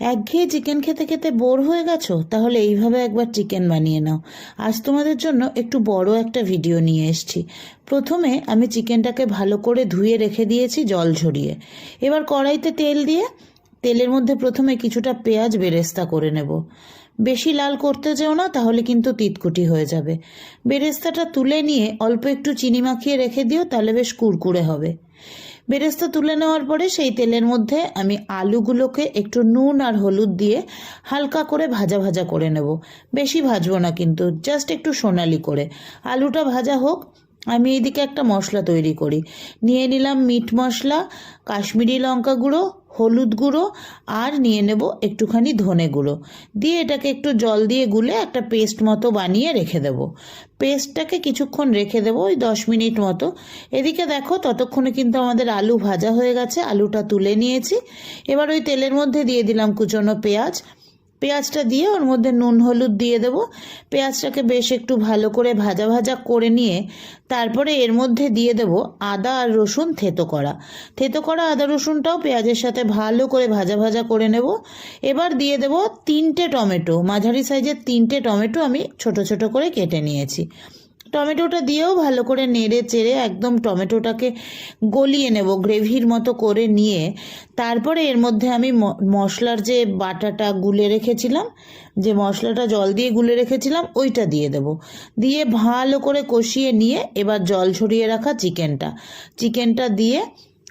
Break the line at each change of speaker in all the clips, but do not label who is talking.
একঘেয়ে চিকেন খেতে খেতে বোর হয়ে গেছো? তাহলে এইভাবে একবার চিকেন বানিয়ে নাও। আজ তোমাদের জন্য একটু বড় একটা ভিডিও নিয়ে এসেছি। প্রথমে আমি চিকেনটাকে ভালো করে ধুয়ে রেখে দিয়েছি জল ঝরিয়ে। এবার কড়াইতে তেল দিয়ে তেলের মধ্যে প্রথমে কিছুটা পেঁয়াজ বেরেস্তা করে নেব। বেশি লাল করতে যেও না, তাহলে কিন্তু তিতকুটি হয়ে যাবে। বেরেস্তাটা তুলে নিয়ে অল্প একটু চিনি মাখিয়ে রেখে দিও, তাহলে বেশ কুড়কুড়ে হবে। বেরেস্তা তুলে নেওয়ার পরে সেই তেলের মধ্যে আমি আলুগুলোকে একটু নুন আর হলুদ দিয়ে হালকা করে ভাজা ভাজা করে নেব। বেশি ভাজবো না, কিন্তু জাস্ট একটু সোনালি করে আলুটা ভাজা হোক। আমি এইদিকে একটা মশলা তৈরি করি। নিয়ে নিলাম মিট মশলা, কাশ্মীরি লঙ্কা গুঁড়ো, হলুদ গুঁড়ো, আর নিয়ে নেব একটুখানি ধনে গুঁড়ো। দিয়ে এটাকে একটু জল দিয়ে গুলে একটা পেস্ট মতো বানিয়ে রেখে দেব। পেস্টটাকে কিছুক্ষণ রেখে দেবো, ওই 10 মিনিট মতো। এদিকে দেখো, ততক্ষণে কিন্তু আমাদের আলু ভাজা হয়ে গেছে। আলুটা তুলে নিয়েছি। এবার ওই তেলের মধ্যে দিয়ে দিলাম কুচনো পেঁয়াজ। পেঁয়াজটা দিয়ে ওর মধ্যে নুন হলুদ দিয়ে দেব। পেঁয়াজটাকে বেশ একটু ভালো করে ভাজা ভাজা করে নিয়ে তারপরে এর মধ্যে দিয়ে দেব আদা আর রসুন থেতো করা আদা রসুনটাও পেঁয়াজের সাথে ভালো করে ভাজা ভাজা করে নেব। এবার দিয়ে দেব 3টে টমেটো, মাঝারি সাইজের 3টে টমেটো আমি ছোট ছোট করে কেটে নিয়েছি। টমেটোটা দিয়েও ভালো করে নেড়ে চেড়ে একদম টমেটোটাকে গলিয়ে নেব, গ্রেভির মতো করে নিয়ে তারপরে এর মধ্যে আমি মশলার যে বাটাটা গুলে রেখেছিলাম, যে মশলাটা জল দিয়ে গুলে রেখেছিলাম, ওইটা দিয়ে দেব। দিয়ে ভালো করে কষিয়ে নিয়ে এবার জল ছড়িয়ে রাখা চিকেনটা দিয়ে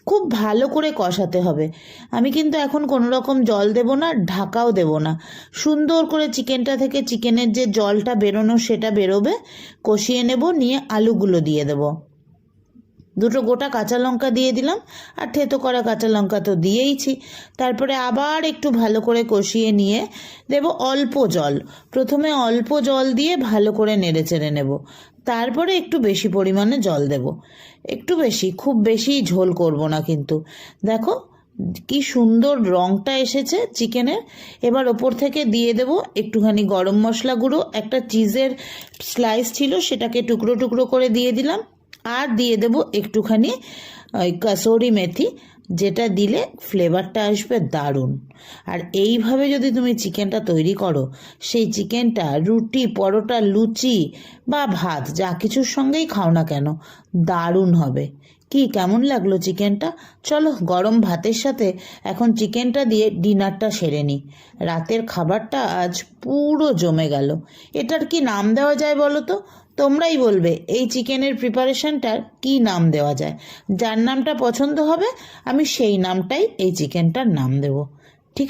খুব ভালো করে কষাতে হবে। আমি কিন্তু এখন কোনো রকম জল দেব না, ঢাকাও দেব না। সুন্দর করে চিকেনটা থেকে চিকেনের যে জলটা বেরোনো সেটা বেরোবে। কষিয়ে নেব, নিয়ে আলুগুলো দিয়ে দেব। দুটো গোটা কাঁচা লঙ্কা দিয়ে দিলাম, আর থেতো করা কাঁচা লঙ্কা তো দিয়েইছি। তারপরে আবার একটু ভালো করে কষিয়ে নিয়ে দেব অল্প জল। প্রথমে অল্প জল দিয়ে ভালো করে নেড়ে চেড়ে নেব। তারপরে একটু বেশি পরিমাণে জল দেব, একটু বেশি, খুব বেশি ঝোল করব না কিন্তু। দেখো কি সুন্দর রঙটা এসেছে চিকেনের। এবার ওপর থেকে দিয়ে দেব একটুখানি গরম মশলা গুঁড়ো। একটা চিজের স্লাইস ছিল, সেটাকে টুকরো টুকরো করে দিয়ে দিলাম। আর দিয়ে দেব একটুখানি ওই কাসুরি মেথি, যেটা দিলে ফ্লেভারটা আসবে দারুণ। আর এইভাবে যদি তুমি চিকেনটা তৈরি করো, সেই চিকেনটা রুটি, পরোটা, লুচি বা ভাত, যা কিছুর সঙ্গেই খাও না কেন, দারুণ হবে। কি কেমন লাগলো চিকেনটা? চলো গরম ভাতের সাথে এখন চিকেনটা দিয়ে ডিনারটা সেরে নিই। রাতের খাবারটা আজ পুরো জমে গেল। এটার কি নাম দেওয়া যায় বলো তো? তোমরাই বলবে এই চিকেনের প্রিপারেশনটার কি নাম দেওয়া যায়। যার নামটা পছন্দ হবে আমি সেই নামটাই এই চিকেনটার নাম দেব।